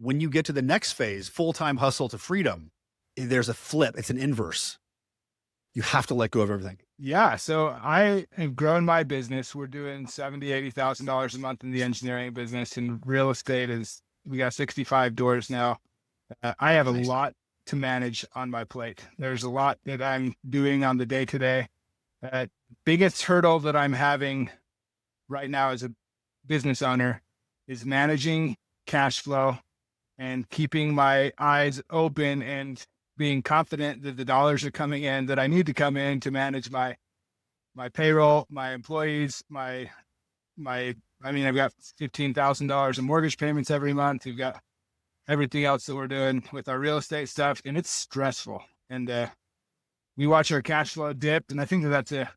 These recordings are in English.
When you get to the next phase, full-time hustle to freedom, there's a flip. It's an inverse. You have to let go of everything. Yeah. So I have grown my business. We're doing $70,000, $80,000 a month in the engineering business, and real estate we got 65 doors now. I have a Nice. lot to manage on my plate. There's a lot that I'm doing on the day to day. Biggest hurdle that I'm having right now as a business owner is managing cash flow and keeping my eyes open and being confident that the dollars are coming in that I need to come in to manage my payroll, my employees, I've got $15,000 in mortgage payments every month. We've got everything else that we're doing with our real estate stuff, and it's stressful. And we watch our cash flow dip, and I think that's a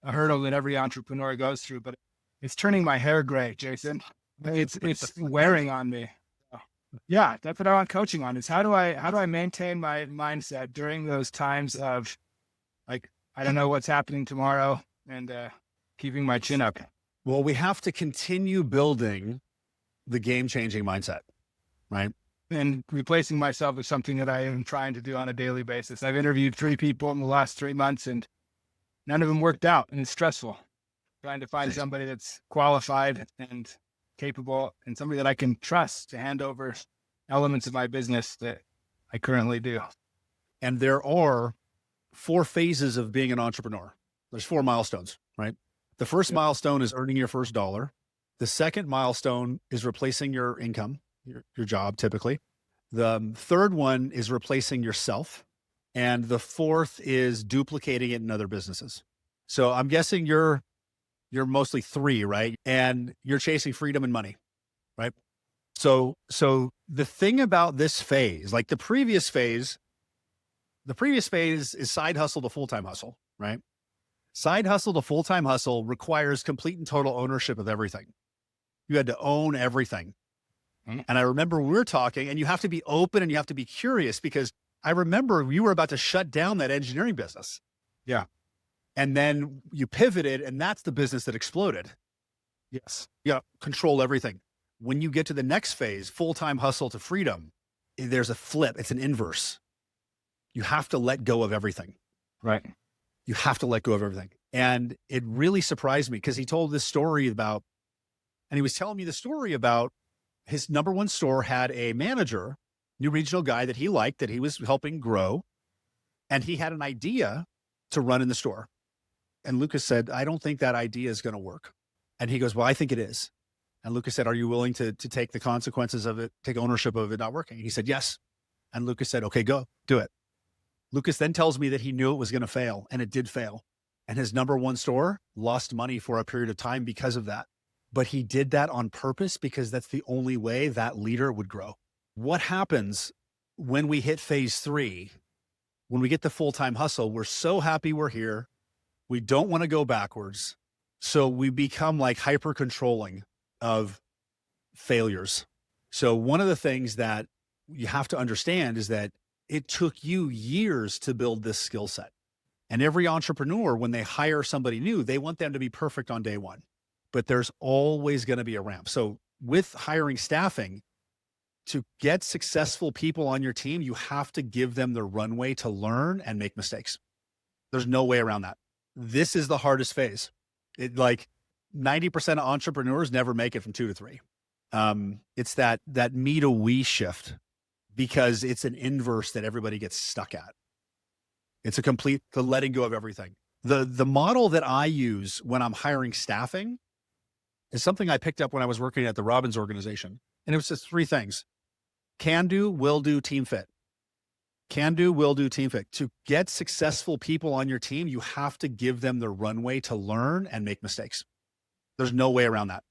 hurdle that every entrepreneur goes through, but it's turning my hair gray, Jason. It's wearing on me. Yeah, that's what I want coaching on, is how do I maintain my mindset during those times of, like, I don't know what's happening tomorrow, and keeping my chin up. Well, we have to continue building the game-changing mindset, right? And replacing myself with something that I am trying to do on a daily basis. I've interviewed 3 people in the last 3 months, and none of them worked out, and it's stressful. Trying to find somebody that's qualified and capable, and somebody that I can trust to hand over elements of my business that I currently do. And there are 4 phases of being an entrepreneur. There's 4 milestones, right? The first milestone is earning your first dollar. The second milestone is replacing your income, your job typically. The third one is replacing yourself. And the fourth is duplicating it in other businesses. So I'm guessing you're mostly 3, right? And you're chasing freedom and money, right? So the thing about this phase, like the previous phase is side hustle to full-time hustle, right? Side hustle to full-time hustle requires complete and total ownership of everything. You had to own everything. And I remember we were talking, and you have to be open and you have to be curious, because I remember you were about to shut down that engineering business. Yeah. And then you pivoted, and that's the business that exploded. Yes. You got to control everything. When you get to the next phase, full-time hustle to freedom, there's a flip. It's an inverse. You have to let go of everything. Right. You have to let go of everything. And it really surprised me, because he told this story about, and he was telling me the story about his number 1 store had a manager, new regional guy that he liked, that he was helping grow. And he had an idea to run in the store. And Lucas said, I don't think that idea is going to work. And he goes, well, I think it is. And Lucas said, are you willing to take the consequences of it, take ownership of it not working? He said, yes. And Lucas said, okay, go do it. Lucas then tells me that he knew it was going to fail, and it did fail. And his number 1 store lost money for a period of time because of that. But he did that on purpose, because that's the only way that leader would grow. What happens when we hit phase 3, when we get the full-time hustle? We're so happy we're here. We don't want to go backwards. So we become like hyper controlling of failures. So one of the things that you have to understand is that it took you years to build this skill set. And every entrepreneur, when they hire somebody new, they want them to be perfect on day 1, but there's always going to be a ramp. So with hiring staffing, to get successful people on your team, you have to give them the runway to learn and make mistakes. There's no way around that. This is the hardest phase. Like 90% of entrepreneurs never make it from 2 to 3. It's that me to we shift, because it's an inverse that everybody gets stuck at. It's the letting go of everything. The model that I use when I'm hiring staffing is something I picked up when I was working at the Robbins organization. And it was just 3 things: can do, will do, team fit. Can do, will do, team fit. To get successful people on your team, you have to give them the runway to learn and make mistakes. There's no way around that.